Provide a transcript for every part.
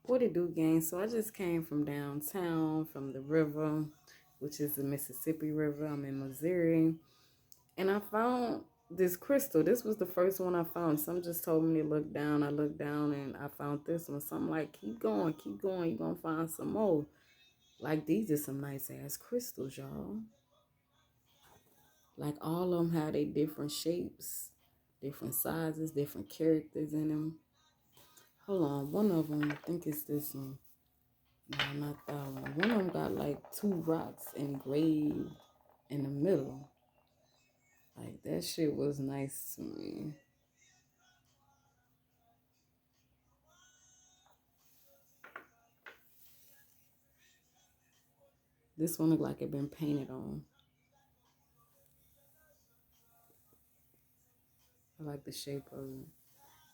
What it do, gang? So I just came from downtown, from the river, which is the Mississippi River. I'm in Missouri, and I found this crystal. This was the first one I found. Some just told me to look down. I looked down and I found this one. Something like, keep going, keep going. You're gonna find some more. Like these are some nice ass crystals, y'all. Like all of them have their different shapes, different sizes, different characters in them. Hold on, one of them, I think it's this one. No, not that one. One of them got like two rocks engraved in the middle. Like that shit was nice to me. This one look like it been painted on. I like the shape of it.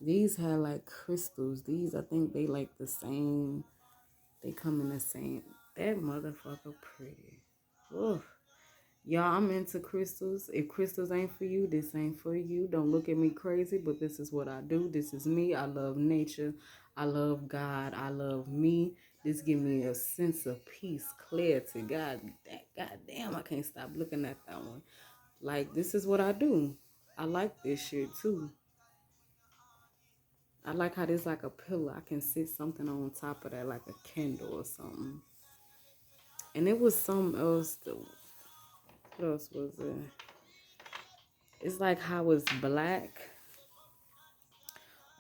These have like crystals. These I think they like the same. They come in the same. That motherfucker pretty. Ugh. Y'all, I'm into crystals. If crystals ain't for you, this ain't for you. Don't look at me crazy, but this is what I do. This is me. I love nature. I love God. I love me. This give me a sense of peace, clarity. God damn, I can't stop looking at that one. Like, this is what I do. I like this shit too. I like how there's like a pillow. I can sit something on top of that, like a candle or something. And it was something else. What else was it? It's like how it's black,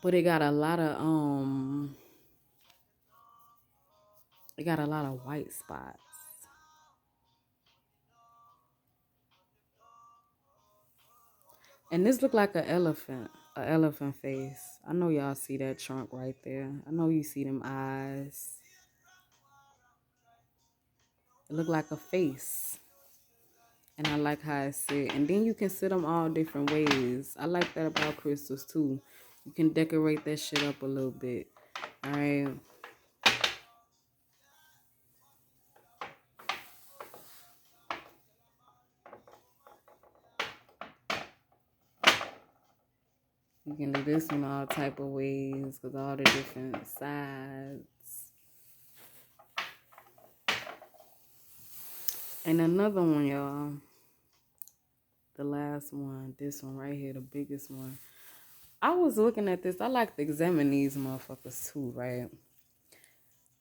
but it got a lot of white spots. And this look like an elephant face. I know y'all see that trunk right there. I know you see them eyes. It look like a face. And I like how it sit. And then you can sit them all different ways. I like that about crystals too. You can decorate that shit up a little bit. All right. You can do this one all type of ways with all the different sides. And another one, y'all. The last one. This one right here, the biggest one. I was looking at this. I like to examine these motherfuckers too, right?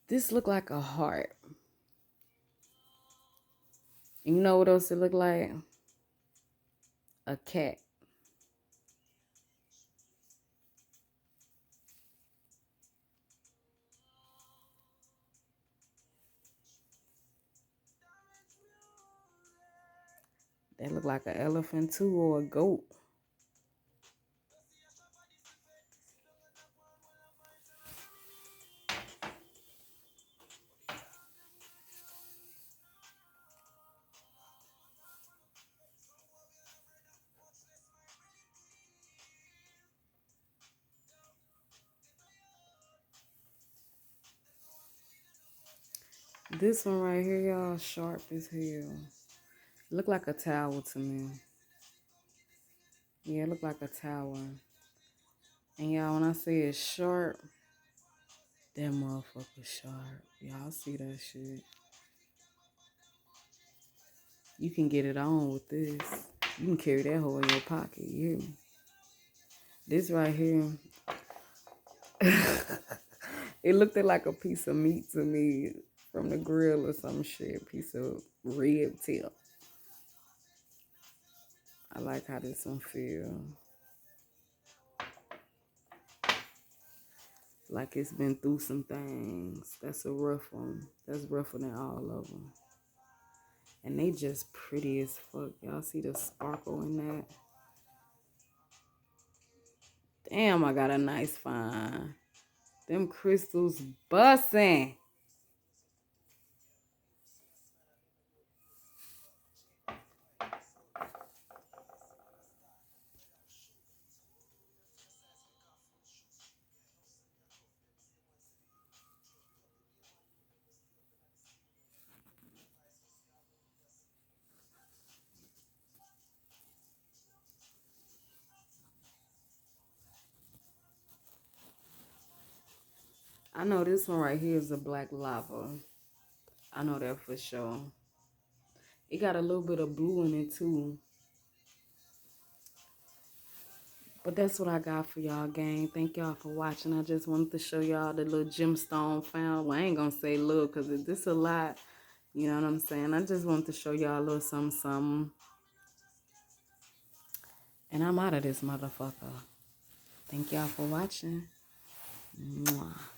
This look like a heart. And you know what else it look like? A cat. That look like an elephant too, or a goat. This one right here, y'all, sharp as hell. Look like a towel to me. Yeah, it look like a towel. And y'all, when I say it's sharp, that motherfucker sharp. Y'all see that shit. You can get it on with this. You can carry that whole in your pocket. You hear me? This right here, it looked like a piece of meat to me from the grill or some shit. Piece of rib tip. I like how this one feel. Like it's been through some things. That's a rough one. That's rougher than all of them. And they just pretty as fuck. Y'all see the sparkle in that? Damn, I got a nice find. Them crystals bussin'. I know this one right here is a black lava. I know that for sure. It got a little bit of blue in it too. But that's what I got for y'all, gang. Thank y'all for watching. I just wanted to show y'all the little gemstone found. Well, I ain't gonna say little because this a lot. You know what I'm saying? I just wanted to show y'all a little something, something. And I'm out of this motherfucker. Thank y'all for watching. Mwah.